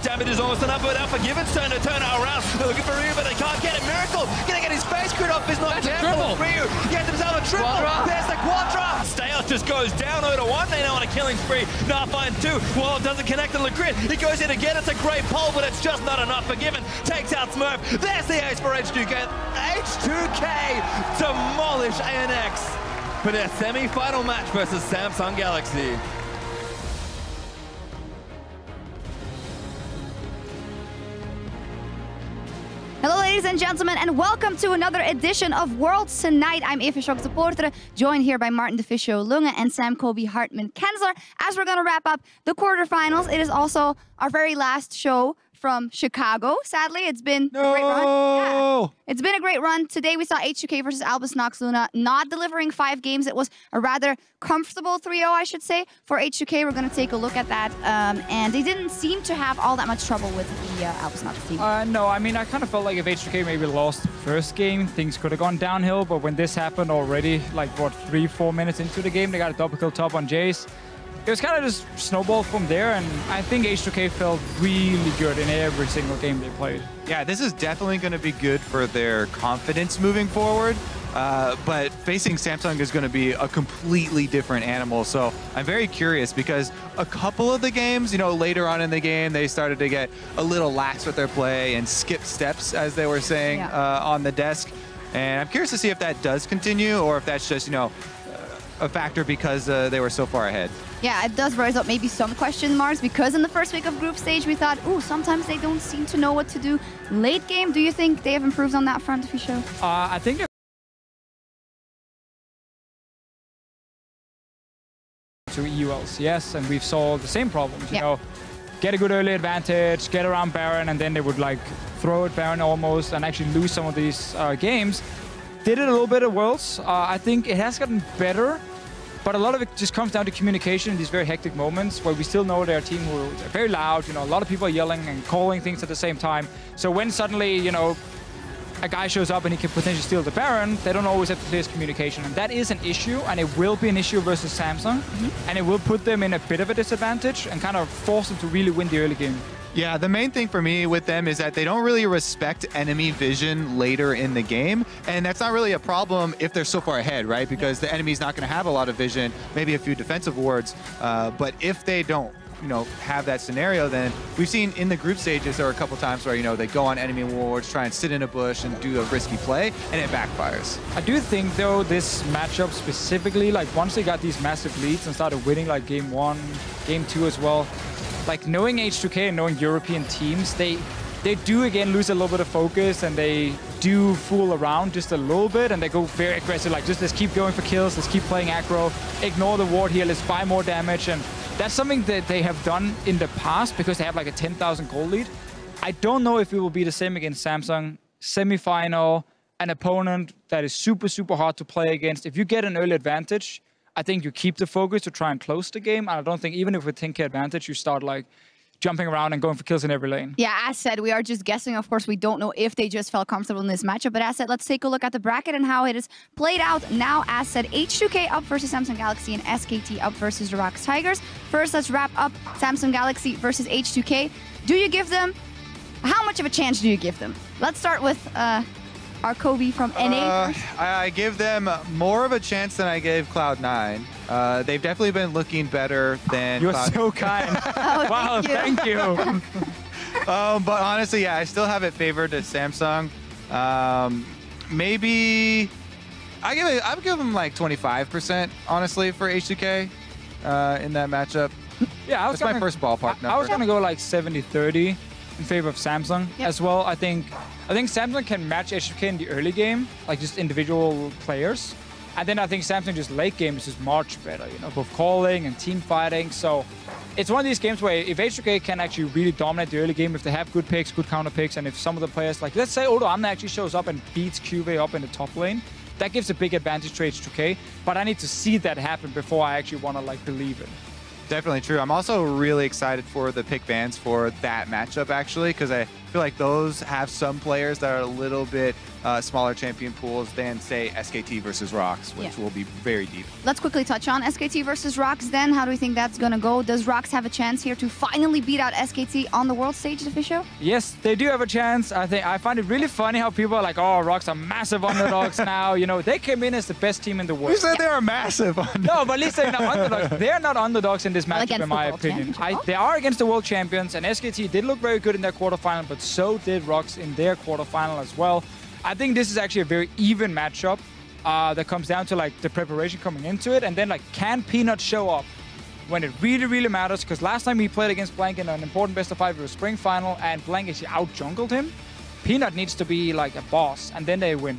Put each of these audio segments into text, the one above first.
Damage is almost enough, but Unforgiven's turn to turn it around. They're looking for Ryu, but they can't get it. Miracle gonna get his face crit off. He's not careful. Ryu gets himself a triple. There's the Quadra. Stales just goes down 0-1. They know on a killing spree. Knifeline 2. Well, it doesn't connect to the crit. He goes in again. It's a great pull, but it's just not enough. Forgiven takes out Smurf. There's the ace for H2K. H2K demolish ANX for their semi-final match versus Samsung Galaxy. Hello, ladies and gentlemen, and welcome to another edition of Worlds Tonight. I'm Eva Schock de Poortere, joined here by Martin de Fischo Lunge and Sam Kobe Hartman Kensler. As we're going to wrap up the quarterfinals, it is also our very last show from Chicago. Sadly, it's been a great run. Yeah, it's been a great run. Today we saw H2K versus Albus Nox Luna not delivering 5 games. It was a rather comfortable 3-0, I should say, for H2K. We're going to take a look at that. And they didn't seem to have all that much trouble with the Albus Nox team. No, I mean, I kind of felt like if H2K maybe lost the first game, things could have gone downhill. But when this happened already, like, what, 3-4 minutes into the game, they got a double kill top on Jace. It was kind of just snowballed from there, and I think H2K felt really good in every single game they played. Yeah, this is definitely going to be good for their confidence moving forward, but facing Samsung is going to be a completely different animal. So I'm very curious because a couple of the games, you know, later on in the game, they started to get a little lax with their play and skip steps, as they were saying, on the desk. And I'm curious to see if that does continue or if that's just, you know, a factor because they were so far ahead. Yeah, it does raise up maybe some question marks because in the first week of group stage we thought, ooh, sometimes they don't seem to know what to do. Late game, do you think they have improved on that front, Fischo? I think to EULs, yes, and we've solved the same problems, you know, get a good early advantage, get around Baron, and then they would like throw at Baron almost and actually lose some of these games. Did it a little bit at Worlds. I think it has gotten better, but a lot of it just comes down to communication in these very hectic moments where we still know they're a team who are very loud, you know, a lot of people are yelling and calling things at the same time. So when suddenly, you know, a guy shows up and he can potentially steal the Baron, they don't always have the clearest communication. And that is an issue, and it will be an issue versus Samsung. And it will put them in a bit of a disadvantage and kind of force them to really win the early game. Yeah, the main thing for me with them is that they don't really respect enemy vision later in the game, and that's not really a problem if they're so far ahead, right? Because the enemy's not going to have a lot of vision, maybe a few defensive wards, but if they don't, you know, have that scenario, then we've seen in the group stages there are a couple times where, you know, they go on enemy wards, try and sit in a bush and do a risky play, and it backfires. I do think, though, this matchup specifically, like once they got these massive leads and started winning like game 1, game 2 as well, like knowing H2K and knowing European teams, they do again lose a little bit of focus and they do fool around just a little bit and they go very aggressive, like just let's keep going for kills, let's keep playing aggro, ignore the ward here, let's buy more damage. And that's something that they have done in the past because they have like a 10,000 gold lead. I don't know if it will be the same against Samsung. Semi-final, an opponent that is super, super hard to play against. If you get an early advantage, I think you keep the focus to try and close the game. And I don't think even if with 10k advantage, you start like jumping around and going for kills in every lane. Yeah, as said, we are just guessing. Of course, we don't know if they just felt comfortable in this matchup. But as said, let's take a look at the bracket and how it is played out now. As said, H2K up versus Samsung Galaxy and SKT up versus the ROX Tigers. First, let's wrap up Samsung Galaxy versus H2K. Do you give them... How much of a chance do you give them? Let's start with... our Kobe from NA. I give them more of a chance than I gave Cloud9. They've definitely been looking better than You're so kind. Oh, wow, thank you. But honestly, yeah, I still have it favored to Samsung. Maybe I would give them like 25%, honestly, for H2K in that matchup. Yeah, that's my first ballpark number. I was gonna go like 70-30 in favor of Samsung as well. I think Samsung can match H2K in the early game, like just individual players. And then I think Samsung just late game is just much better, you know, both calling and team fighting. So it's one of these games where if H2K can actually really dominate the early game, if they have good picks, good counter picks, and if some of the players, like let's say Odo Amna actually shows up and beats QV up in the top lane, that gives a big advantage to H2K. But I need to see that happen before I actually want to like believe it. Definitely true. I'm also really excited for the pick bans for that matchup, actually, because I feel like those have some players that are a little bit smaller champion pools than, say, SKT versus Rox, which will be very deep. Let's quickly touch on SKT versus Rox then. How do we think that's going to go? Does Rox have a chance here to finally beat out SKT on the world stage, Official? Yes, they do have a chance. I find it really funny how people are like, oh, Rox are massive underdogs now. You know, they came in as the best team in the world. Who said they are massive underdogs? No, but at least they're not underdogs. They're not underdogs in this matchup, in my opinion. They are against the world champions, and SKT did look very good in their quarterfinal, but so did Rox in their quarterfinal as well. I think this is actually a very even matchup that comes down to like the preparation coming into it, and then like can Peanut show up when it really, really matters? Because last time he played against Blank in an important best of 5 of a spring final, and Blank actually out-jungled him. Peanut needs to be like a boss, and then they win.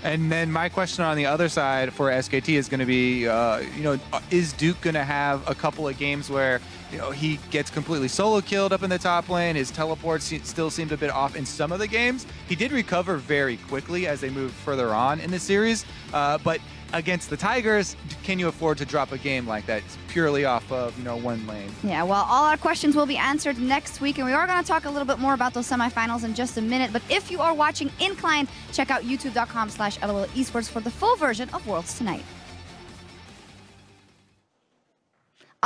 And then my question on the other side for SKT is going to be, you know, is Duke going to have a couple of games where, you know, he gets completely solo killed up in the top lane? His teleports still seemed a bit off in some of the games. He did recover very quickly as they moved further on in the series, but against the Tigers, can you afford to drop a game like that purely off of, you know, one lane? Yeah, well, all our questions will be answered next week, and we are going to talk a little bit more about those semifinals in just a minute. But if you are watching Incline, check out youtube.com/LOL Esports for the full version of Worlds Tonight.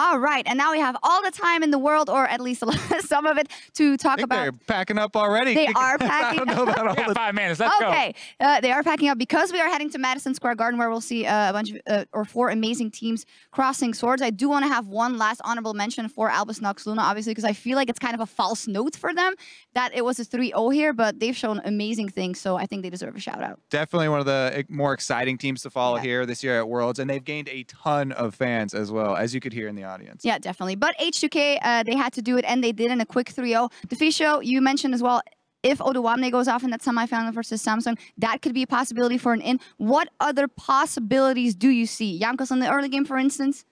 All right, and now we have all the time in the world, or at least some of it, to talk about. They're packing up already. They are packing up. I don't know about all the 5 minutes, let's go. Okay, they are packing up because we are heading to Madison Square Garden, where we'll see a bunch of, or 4 amazing teams crossing swords. I do want to have one last honorable mention for Albus Nox Luna, obviously, because I feel like it's kind of a false note for them that it was a 3-0 here, but they've shown amazing things, so I think they deserve a shout out. Definitely one of the more exciting teams to follow here this year at Worlds, and they've gained a ton of fans as well, as you could hear in the audience. Yeah, definitely. But H2K, they had to do it, and they did in a quick 3-0. Defisho, you mentioned as well, if Odoamne goes off in that semifinal versus Samsung, that could be a possibility for an in. What other possibilities do you see? Jankos in the early game, for instance?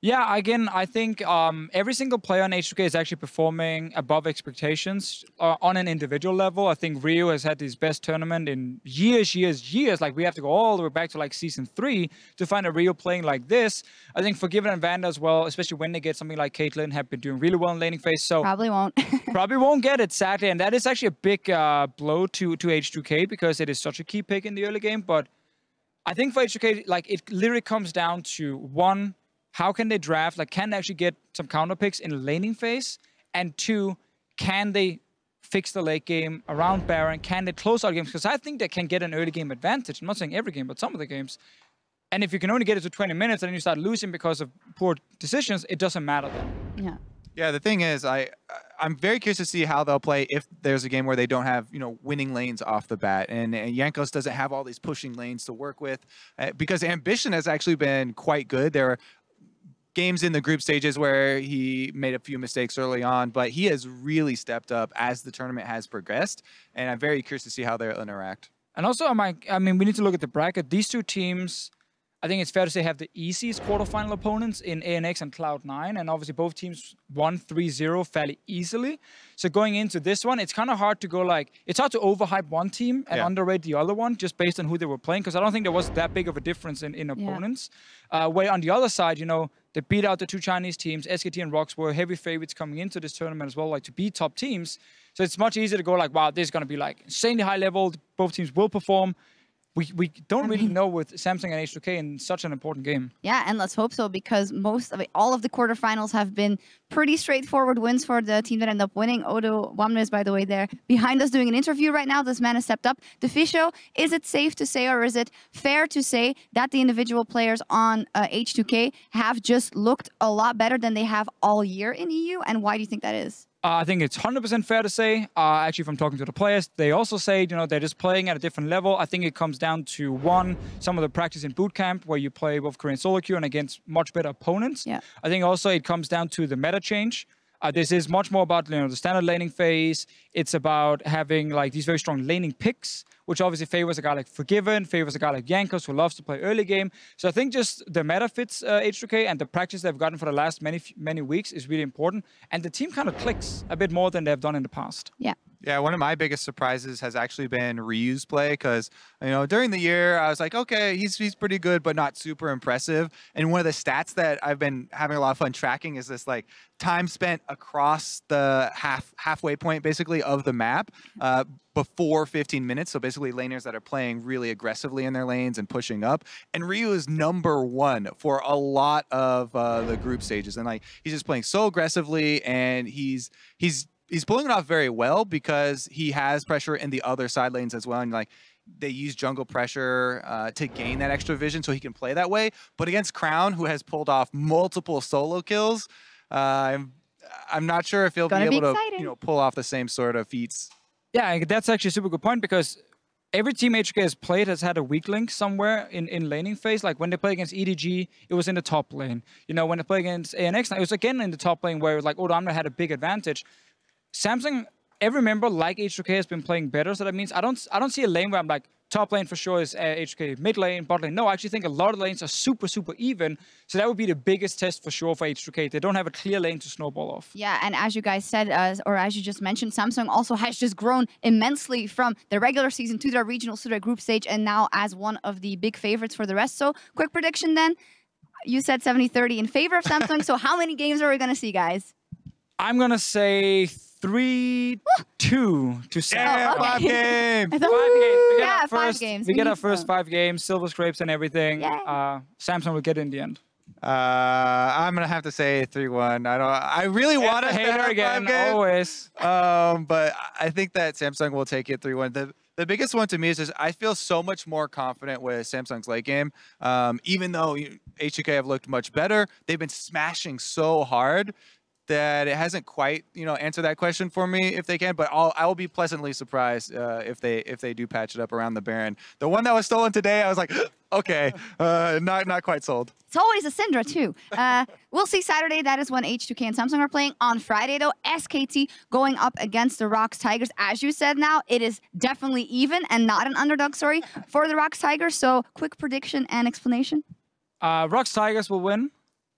Yeah, again, I think every single player on H2K is actually performing above expectations on an individual level. I think Rio has had his best tournament in years. Like, we have to go all the way back to like Season 3 to find a Rio playing like this. I think Forgiven and Vanda as well, especially when they get something like Caitlyn, have been doing really well in laning phase. So probably won't. Probably won't get it, sadly. And that is actually a big blow to H2K because it is such a key pick in the early game. But I think for H2K, like, it literally comes down to, one, how can they draft? Like, can they actually get some counter picks in laning phase? And 2, can they fix the late game around Baron? Can they close out games? Because I think they can get an early game advantage. I'm not saying every game, but some of the games. And if you can only get it to 20 minutes and then you start losing because of poor decisions, it doesn't matter then. Yeah. Yeah, the thing is, I'm very curious to see how they'll play if there's a game where they don't have, you know, winning lanes off the bat. And Jankos doesn't have all these pushing lanes to work with because Ambition has actually been quite good. There are games in the group stages where he made a few mistakes early on, but he has really stepped up as the tournament has progressed. And I'm very curious to see how they'll interact. And also, I mean, we need to look at the bracket. These two teams, I think it's fair to say, have the easiest quarterfinal opponents in ANX and Cloud9, and obviously both teams won 3-0 fairly easily. So going into this one, it's kind of hard to go like, it's hard to overhype one team and underrate the other one just based on who they were playing, because I don't think there was that big of a difference in opponents. Where on the other side, you know, they beat out the 2 Chinese teams. SKT and Rox were heavy favorites coming into this tournament as well, like to beat top teams. So it's much easier to go like, wow, this is going to be like insanely high level. Both teams will perform. We don't really know with Samsung and H2K in such an important game. Yeah, and let's hope so, because all of the quarterfinals have been pretty straightforward wins for the team that ended up winning. Odoamne is, by the way, there behind us doing an interview right now. This man has stepped up. Defisho, is it safe to say, or is it fair to say that the individual players on H2K have just looked a lot better than they have all year in EU? And why do you think that is? I think it's 100% fair to say, actually from talking to the players, they also say, you know, they're just playing at a different level. I think it comes down to, one, some of the practice in boot camp where you play both Korean solo queue and against much better opponents. Yeah. I think also it comes down to the meta change. This is much more about, you know, the standard laning phase. It's about having like these very strong laning picks, which obviously favors a guy like Forgiven, favors a guy like Jankos, who loves to play early game. So I think just the meta fits H2K, and the practice they've gotten for the last many weeks is really important. And the team kind of clicks a bit more than they've done in the past. Yeah. Yeah, one of my biggest surprises has actually been Ryu's play because, during the year I was like, okay, he's pretty good, but not super impressive. And one of the stats that I've been having a lot of fun tracking is this like time spent across the halfway point basically of the map before 15 minutes. So basically laners that are playing really aggressively in their lanes and pushing up. And Ryu is #1 for a lot of the group stages. And like he's just playing so aggressively, and he's pulling it off very well because he has pressure in the other side lanes as well. And like they use jungle pressure to gain that extra vision so he can play that way. But against Crown, who has pulled off multiple solo kills, I'm not sure if he'll be able to pull off the same sort of feats. Yeah, that's actually a super good point because every team HK has played has had a weak link somewhere in laning phase. Like when they play against EDG, it was in the top lane. When they play against ANX, it was again in the top lane where it was like Odoamne had a big advantage. Samsung, every member like H2K has been playing better, so that means I don't see a lane where I'm like, top lane for sure is H2K, mid lane, bot lane. No, I actually think a lot of the lanes are super, super even, so that would be the biggest test for sure for H2K. They don't have a clear lane to snowball off. Yeah, and as you guys said, or as you just mentioned, Samsung also has just grown immensely from the regular season to their regionals to their group stage, and now as one of the big favorites for the rest. So, quick prediction then. You said 70-30 in favor of Samsung, so how many games are we going to see, guys? I'm going to say 3-2 to Samsung. Yeah, 5 games. 5 games. Yeah, 5 games. We get our first 5 games, silver scrapes and everything. Samsung will get in the end. I'm gonna have to say 3-1. I really want to hater again, always. But I think that Samsung will take it 3-1. The biggest one to me is just I feel so much more confident with Samsung's late game. Even though H2K have looked much better, they've been smashing so hard that it hasn't quite, answered that question for me if they can. But I will be pleasantly surprised if they do patch it up around the Baron. The one that was stolen today, I was like, okay, not quite sold. It's always a Syndra too. We'll see Saturday. That is when H2K and Samsung are playing. On Friday though, SKT going up against the ROX Tigers. As you said, now it is definitely even and not an underdog story for the ROX Tigers. So quick prediction and explanation. ROX Tigers will win.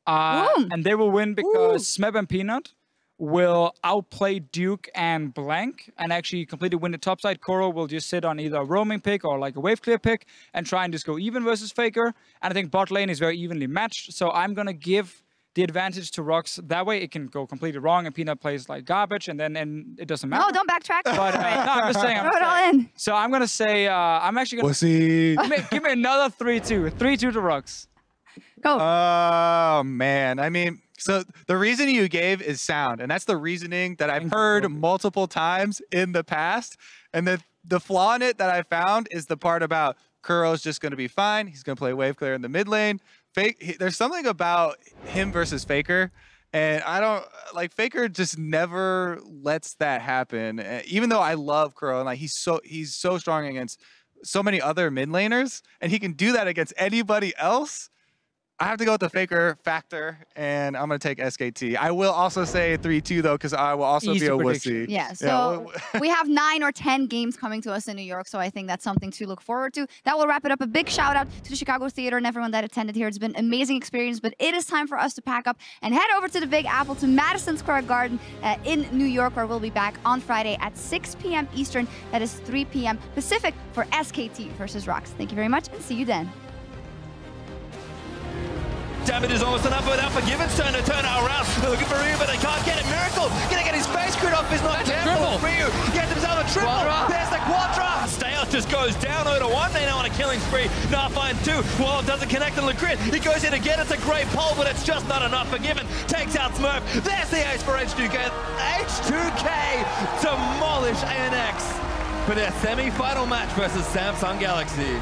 And they will win because Smeb and Peanut will outplay Duke and Blank and actually completely win the top side. Koro will just sit on either a roaming pick or like a wave clear pick and try and just go even versus Faker. And I think bot lane is very evenly matched. So I'm going to give the advantage to ROX. That way it can go completely wrong and Peanut plays like garbage and then it doesn't matter. No, don't backtrack. But no, I'm just saying. Throw it all in. So I'm going to say, I'm actually going to give me another 3-2. 3-2 to ROX. Go. Oh, man. I mean, so the reasoning you gave is sound, and that's the reasoning that I've heard multiple times in the past. And the flaw in it that I found is the part about Kuro's just going to be fine. He's going to play wave clear in the mid lane. There's something about him versus Faker, and I don't like Faker just never lets that happen. Even though I love Kuro and like he's so strong against so many other mid laners, and he can do that against anybody else. I have to go with the Faker factor, and I'm going to take SKT. I will also say 3-2, though, because I will also be a wussy. Yeah, so we have 9 or 10 games coming to us in New York, so I think that's something to look forward to. That will wrap it up. A big shout-out to the Chicago Theater and everyone that attended here. It's been an amazing experience, but it is time for us to pack up and head over to the Big Apple to Madison Square Garden in New York, where we'll be back on Friday at 6 p.m. Eastern. That is 3 p.m. Pacific for SKT versus ROX. Thank you very much, and see you then. Damage is almost enough without Forgiven's turn to turn it around. They're looking for Ryu, but they can't get it. Miracle gonna get his face screwed off. He's not careful. Ryu gets himself a triple. There's the Quadra. Stayos just goes down 0-1. They know on a killing spree. Nafine 2. Wall doesn't connect on the grid. He goes in again. It's a great pull, but it's just not enough. Forgiven takes out Smurf. There's the ace for H2K. H2K demolish ANX for their semi-final match versus Samsung Galaxy.